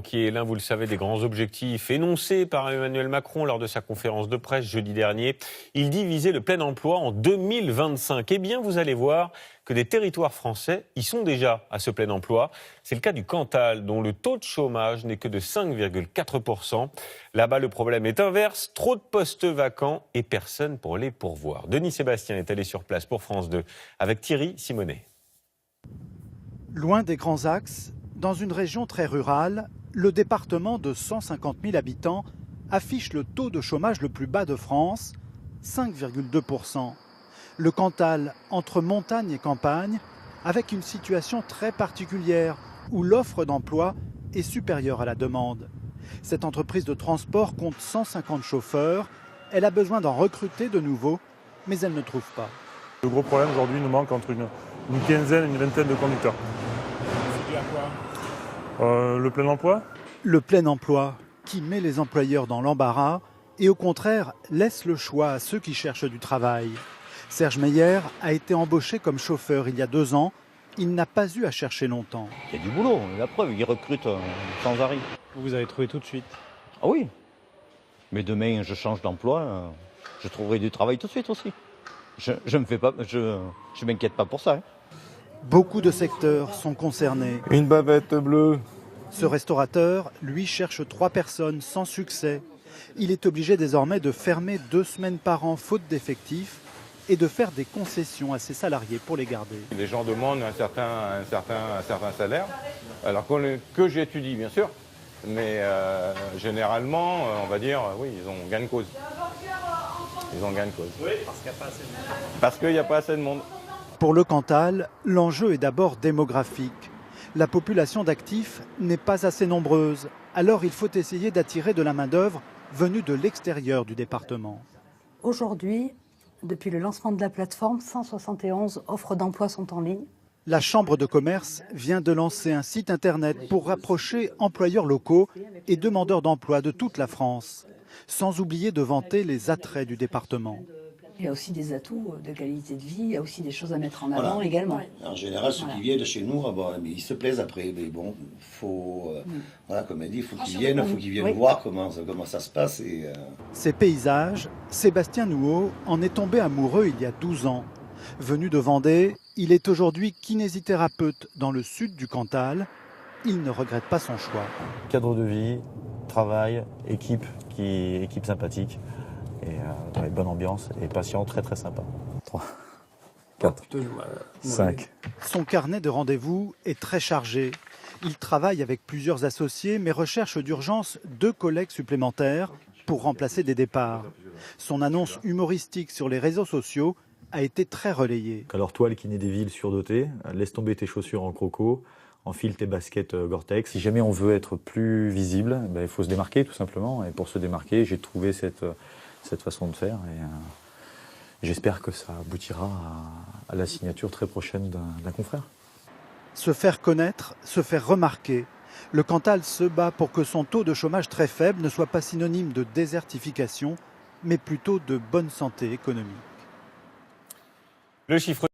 Qui est l'un, vous le savez, des grands objectifs énoncés par Emmanuel Macron lors de sa conférence de presse jeudi dernier. Il dit viser le plein emploi en 2025. Eh bien, vous allez voir que des territoires français y sont déjà à ce plein emploi. C'est le cas du Cantal, dont le taux de chômage n'est que de 5,4%. Là-bas, le problème est inverse, trop de postes vacants et personne pour les pourvoir. Denis Sébastien est allé sur place pour France 2 avec Thierry Simonet. Loin des grands axes, dans une région très rurale, le département de 150 000 habitants affiche le taux de chômage le plus bas de France, 5,2%. Le Cantal, entre montagne et campagne, avec une situation très particulière où l'offre d'emploi est supérieure à la demande. Cette entreprise de transport compte 150 chauffeurs. Elle a besoin d'en recruter de nouveaux, mais elle ne trouve pas. Le gros problème aujourd'hui, il nous manque entre une quinzaine et une vingtaine de conducteurs. C'est dû à quoi ? Le plein emploi ? Le plein emploi qui met les employeurs dans l'embarras et au contraire laisse le choix à ceux qui cherchent du travail. Serge Meyer a été embauché comme chauffeur il y a 2 ans. Il n'a pas eu à chercher longtemps. Il y a du boulot, la preuve, ils recrutent sans arrêt. Vous avez trouvé tout de suite. Ah oui, mais demain je change d'emploi, je trouverai du travail tout de suite aussi. Je m'inquiète pas pour ça. Beaucoup de secteurs sont concernés. Une bavette bleue. Ce restaurateur, lui, cherche 3 personnes sans succès. Il est obligé désormais de fermer 2 semaines par an faute d'effectifs et de faire des concessions à ses salariés pour les garder. Les gens demandent un certain salaire, alors que j'étudie bien sûr, mais généralement, on va dire, oui, ils ont gain de cause. Ils ont gain de cause. Oui, parce qu'il n'y a pas assez de monde. Parce qu'il n'y a pas assez de monde. Pour le Cantal, l'enjeu est d'abord démographique. La population d'actifs n'est pas assez nombreuse, alors il faut essayer d'attirer de la main-d'œuvre venue de l'extérieur du département. Aujourd'hui, depuis le lancement de la plateforme, 171 offres d'emploi sont en ligne. La Chambre de commerce vient de lancer un site internet pour rapprocher employeurs locaux et demandeurs d'emploi de toute la France, sans oublier de vanter les attraits du département. Il y a aussi des atouts de qualité de vie, il y a aussi des choses à mettre en avant également. En général, ceux qui viennent chez nous, mais ils se plaisent après. Mais bon, comme elle dit, il faut qu'ils viennent voir comment ça se passe. Ces paysages, Sébastien Nouaud en est tombé amoureux il y a 12 ans. Venu de Vendée, il est aujourd'hui kinésithérapeute dans le sud du Cantal. Il ne regrette pas son choix. Cadre de vie, travail, équipe sympathique. Et bonne ambiance et patient, très très sympa. 3, 4, 5. Son carnet de rendez-vous est très chargé. Il travaille avec plusieurs associés mais recherche d'urgence 2 collègues supplémentaires pour remplacer des départs. Son annonce humoristique sur les réseaux sociaux a été très relayée. Alors toi, le kiné des villes surdoté, laisse tomber tes chaussures en croco, enfile tes baskets Gore-Tex. Si jamais on veut être plus visible, il faut se démarquer tout simplement. Et pour se démarquer, j'ai trouvé cette façon de faire et j'espère que ça aboutira à la signature très prochaine d'un confrère. Se faire connaître, se faire remarquer. Le Cantal se bat pour que son taux de chômage très faible ne soit pas synonyme de désertification, mais plutôt de bonne santé économique. Le chiffre